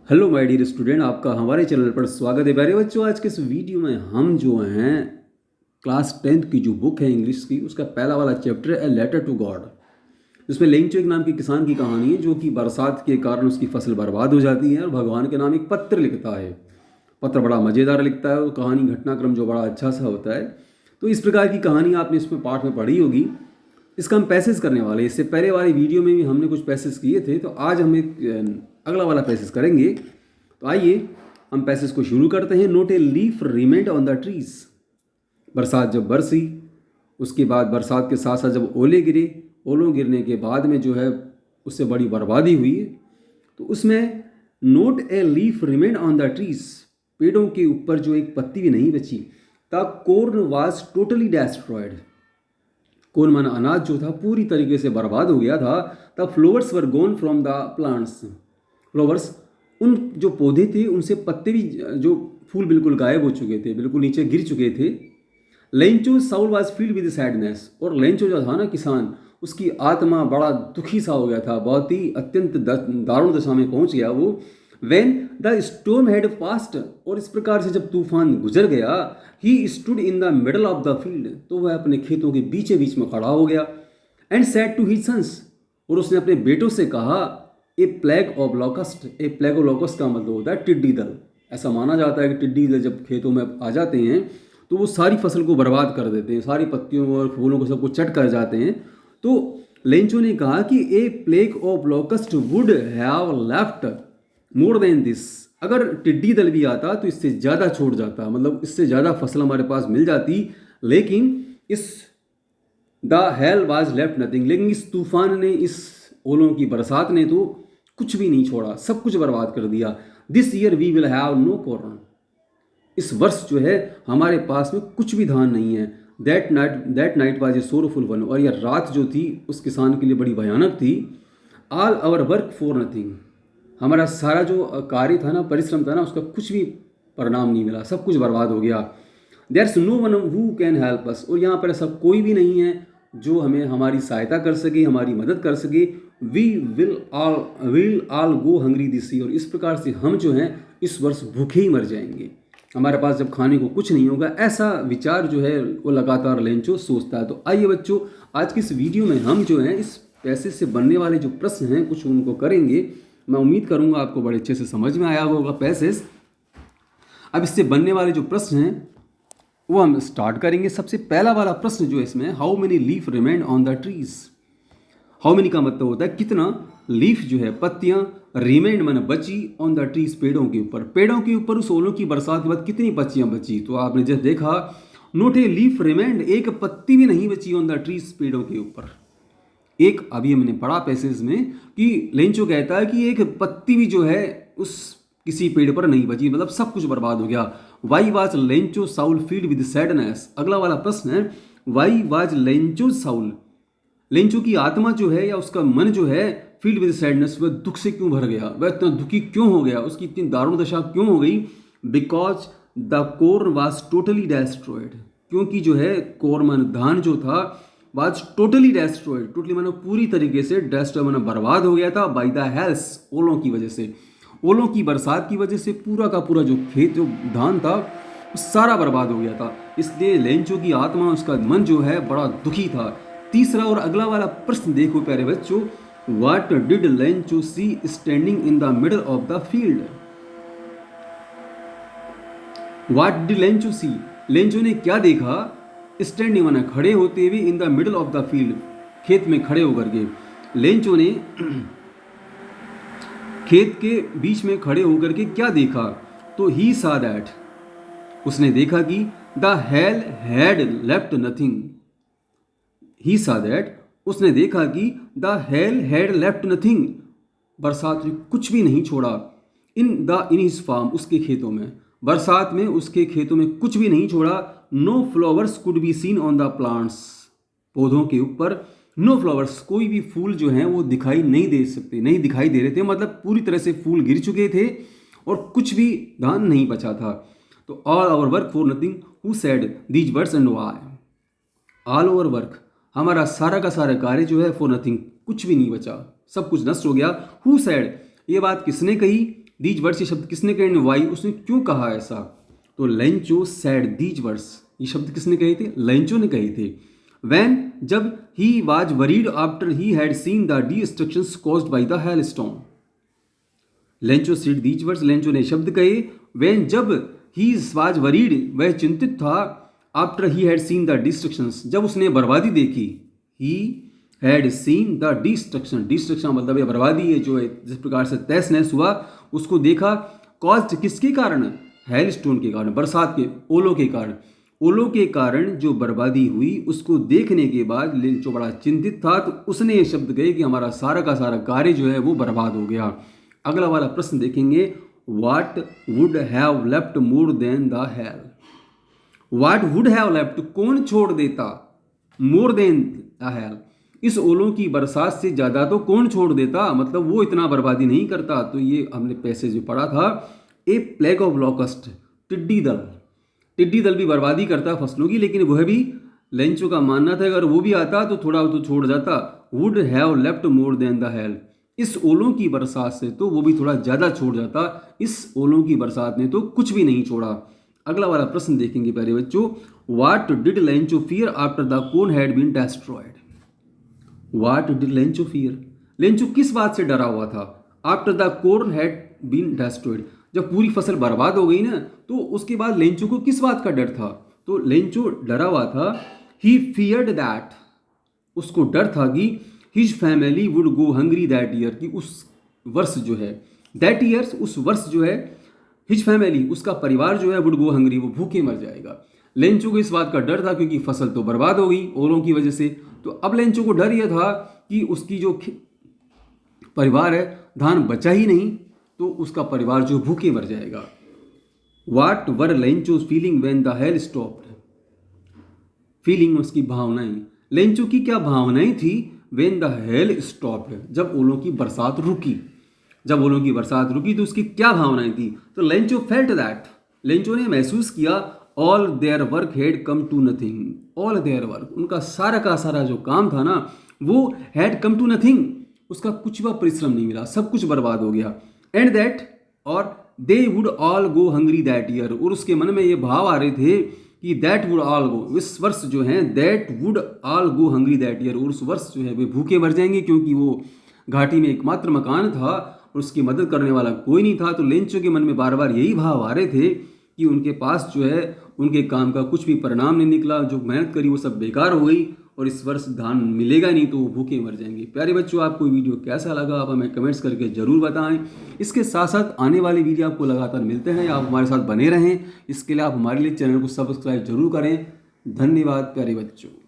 Hello my dear student, आपका हमारे channel पर स्वागत है। प्यारे बच्चों, आज के इस वीडियो में हम जो हैं क्लास 10th की जो बुक है इंग्लिश की, उसका पहला वाला चैप्टर है ए लेटर टू गॉड। इसमें लेंचो एक नाम के किसान की कहानी है जो कि बरसात के कारण उसकी फसल बर्बाद हो जाती है और भगवान के नाम एक पत्र लिखता है। पत्र बड़ा मज़ेदार लिखता है और कहानी घटनाक्रम जो बड़ा अच्छा सा होता है। तो इस प्रकार की कहानी आपने इसमें पाठ में पढ़ी होगी। इसका हम पैसेज करने वाले हैं। इससे पहले वाली वीडियो में भी हमने कुछ पैसेज किए थे, तो आज हम एक अगला वाला पैसेज करेंगे। तो आइए हम पैसेज को शुरू करते हैं। Note a leaf remained on the trees. बरसात जब बरसी, उसके बाद बरसात के साथ साथ जब ओले गिरे, ओलों गिरने के बाद में जो है उससे बड़ी बर्बादी हुई। तो उसमें note a leaf remained on the trees, पेड़ों के ऊपर जो एक पत्ती भी नहीं बची। The corn was totally destroyed. Corn माना अनाज जो था पूरी तरीके से बर्बाद हो गया था। The flowers were gone from the plants. Flowers, उन जो पौधे थे उनसे पत्ते भी, जो फूल बिल्कुल गायब हो चुके थे, बिल्कुल नीचे गिर चुके थे। Lencho Saul was field with sadness. और लेंचो जो था ना किसान, उसकी आत्मा बड़ा दुखी सा हो गया था, बहुत ही अत्यंत दारुण दशा में पहुंच गया वो। When the storm had passed, और इस प्रकार से जब तूफान गुजर गया, he stood in the middle of the field, तो वह अपने खेतों के बीचे बीच में खड़ा हो गया। And said to his sons, और उसने अपने बेटों से कहा, a plague of locust. A plague of locust का मतलब होता है टिड्डी दल। ऐसा माना जाता है कि टिड्डी दल जब खेतों में आ जाते हैं तो वो सारी फसल को बर्बाद कर देते हैं, सारी पत्तियों और फूलों को सबको चट कर जाते हैं। तो लेंचो ने कहा कि a plague of locust would have left more than this. अगर टिड्डी दल भी आता तो इससे ज़्यादा छोड़ जाता, मतलब इससे ज़्यादा फसल हमारे पास मिल जाती। लेकिन इस the hell was left nothing, लेकिन इस तूफान ने, इस ओलों की बरसात ने तो कुछ भी नहीं छोड़ा, सब कुछ बर्बाद कर दिया। This year we will have no corn. इस वर्ष जो है हमारे पास में कुछ भी धान नहीं है। That night was a sorrowful one. और यह रात जो थी उस किसान के लिए बड़ी भयानक थी। All our work for nothing. हमारा सारा जो कार्य था ना, परिश्रम था ना, उसका कुछ भी परिणाम नहीं मिला, सब कुछ बर्बाद हो गया। There's no one who can help us. और यहाँ पर ऐसा कोई भी नहीं है जो हमें हमारी सहायता कर सके, हमारी मदद कर सके। We will all go hungry this year. और इस प्रकार से हम जो हैं इस वर्ष भूखे ही मर जाएंगे, हमारे पास जब खाने को कुछ नहीं होगा। ऐसा विचार जो है वो लगातार लेंचो सोचता है। तो आइए बच्चों, आज की इस वीडियो में हम जो हैं इस पैसेज से बनने वाले जो प्रश्न हैं कुछ उनको करेंगे। मैं उम्मीद करूंगा आपको बड़े अच्छे से समझ में आया होगा पैसेज। अब इससे बनने वाले जो प्रश्न हैं वो हम स्टार्ट करेंगे। सबसे पहला वाला प्रश्न जो है इसमें, how many leaf remained on the trees. How many का मतलब होता है कितना, लीफ जो है पत्तियां, रिमेंड माने बची, ऑन द ट्रीज पेड़ों के ऊपर। पेड़ों के ऊपर उस ओलों की बरसात के बाद कितनी पत्तियां बची। तो आपने जैसे देखा, नोट ए लीफ रिमेंड, एक पत्ती भी नहीं बची ऑन द ट्रीज, पेड़ों के ऊपर। एक अभी हमने पढ़ा पैसेज में कि लेंचो कहता है कि एक पत्ती भी जो है उस किसी पेड़ पर नहीं बची, मतलब सब कुछ बर्बाद हो गया। Why was Lencho Saul field with sadness. अगला वाला प्रश्न है, why was Lencho Saul, Lencho की आत्मा जो है या उसका मन जो है, फील्ड विद सैडनेस, वह दुख से क्यों भर गया, वह इतना दुखी क्यों हो गया, उसकी इतनी दारुण दशा क्यों हो गई। Because the corn was totally destroyed. क्योंकि जो है कॉर्न धान जो था वाज टोटली डेस्ट्रॉयड। टोटली मानो पूरी तरीके से, डेस्ट्रॉय मानो बर्बाद हो गया था। बाय द हेल्स, ओलों की वजह से, ओलों की बरसात की वजह से पूरा का पूरा जो खेत, जो धान था, वो सारा बर्बाद हो गया था। इसलिए लेंचो की आत्मा, उसका मन जो है बड़ा दुखी था। तीसरा और अगला वाला प्रश्न देखो प्यारे बच्चों, what did Lencho see standing in the middle of the field. What did Lencho see, Lencho ने क्या देखा, स्टैंडिंग माना खड़े होते हुए, in the middle of the field, खेत में खड़े होकर के। लेंचो ने खेत के बीच में खड़े होकर के क्या देखा, तो ही सा दैट, उसने देखा कि the hail had left nothing. He saw that, उसने देखा कि the hail had left nothing, बरसात ने कुछ भी नहीं छोड़ा। इन हिज फार्म, उसके खेतों में, बरसात में उसके खेतों में कुछ भी नहीं छोड़ा। No flowers could be seen on the plants, पौधों के ऊपर नो फ्लावर्स, कोई भी फूल जो हैं वो दिखाई नहीं दे सकते, नहीं दिखाई दे रहे थे, मतलब पूरी तरह से फूल गिर चुके थे और कुछ भी धान नहीं बचा था। तो all our work for nothing, who said these words and why. All over work, हमारा सारा का सारा कार्य जो है फॉर नथिंग, कुछ भी नहीं बचा, सब कुछ नष्ट हो गया। हु सेड, ये बात किसने कही, दीज वर्ड्स ये शब्द किसने कहे, वाई उसने क्यों कहा ऐसा, तो लेंचो सैड दीज वर्ड्स ये शब्द किसने कहे थे, लेंचो ने कहे थे। When जब he was worried after he had seen the destructions caused by the hailstorm. Lencho said these words, Lencho ने शब्द कहे। When जब he was worried वह चिंतित था, after he had seen the destructions जब उसने बर्बादी देखी, he had seen the destruction मतलब ये बर्बादी है जो है जिस प्रकार से तहस नहस हुआ उसको देखा, caused किसके कारण, हेलस्टोन के कारण, बरसात के ओलों के कारण जो बर्बादी हुई उसको देखने के बाद लेंचो बड़ा चिंतित था, तो उसने ये शब्द कहे कि हमारा सारा का सारा कार्य जो है वो बर्बाद हो गया। अगला वाला प्रश्न देखेंगे, what would have left more then the hell, what would have left कौन छोड़ देता, मोर देन द हेल इस ओलों की बरसात से ज़्यादा तो कौन छोड़ देता, मतलब वो इतना बर्बादी नहीं करता। तो ये हमने पैसेज जो पढ़ा था, ए प्लेग ऑफ लॉकस्ट टिड्डी दल भी बर्बादी करता फसलों की, लेकिन वह भी लेंचो का मानना था अगर वो भी आता तो थोड़ा तो छोड़ जाता। Would have left more then the hell इस ओलों की बरसात से तो वो भी थोड़ा ज़्यादा छोड़ जाता, इस ओलों की बरसात ने तो कुछ भी नहीं छोड़ा। अगला वाला प्रश्न देखेंगे प्यारे बच्चों, what did Lencho fear after the corn had been destroyed, what did Lencho fear Lencho किस बात से डरा हुआ था, after the corn had been destroyed जब पूरी फसल बर्बाद हो गई ना तो उसके बाद लेंचो को किस बात का डर था, तो लेंचो डरा हुआ था, ही फियर्ड दैट उसको डर था कि his family would go hungry that year कि उस वर्ष जो है दैट ईयर्स उस वर्ष जो है हिज फैमिली उसका परिवार जो है वुड गो हंग्री वो भूखे मर जाएगा। लेंचो को इस बात का डर था क्योंकि फसल तो बर्बाद हो गई ओलों की वजह से, तो अब लेंचो को डर यह था कि उसकी जो परिवार है धान बचा ही नहीं तो उसका परिवार जो भूखे मर जाएगा। What were Lencho's feeling when the hail stopped, feeling उसकी भावनाएं, लेंचो की क्या भावनाएं थी, व्हेन द हेल स्टॉप्ड जब ओलों की बरसात रुकी, जब ओलों की बरसात रुकी तो उसकी क्या भावनाएं थी, तो लेंचो फेल्ट दैट लेंचो ने महसूस किया, all their work had come to nothing, all their work उनका सारा का सारा जो काम था ना वो हैड कम टू नथिंग उसका कुछ भी परिश्रम नहीं मिला, सब कुछ बर्बाद हो गया। एंड दैट और they would all go hungry that year और उसके मन में ये भाव आ रहे थे कि दैट वुड ऑल गो इस वर्ष जो है that would all go hungry that year और उस वर्ष जो है वे भूखे मर जाएंगे क्योंकि वो घाटी में एकमात्र मकान था और उसकी मदद करने वाला कोई नहीं था। तो लेंचो के मन में बार बार यही भाव आ रहे थे कि उनके पास जो है उनके काम का कुछ भी परिणाम नहीं निकला, जो मेहनत करी वो सब बेकार हो गई और इस वर्ष धान मिलेगा नहीं तो वो भूखे मर जाएंगे। प्यारे बच्चों आपको वीडियो कैसा लगा आप हमें कमेंट्स करके ज़रूर बताएं। इसके साथ साथ आने वाली वीडियो आपको लगातार मिलते हैं, आप हमारे साथ बने रहें। इसके लिए आप हमारे लिए चैनल को सब्सक्राइब जरूर करें। धन्यवाद प्यारे बच्चों।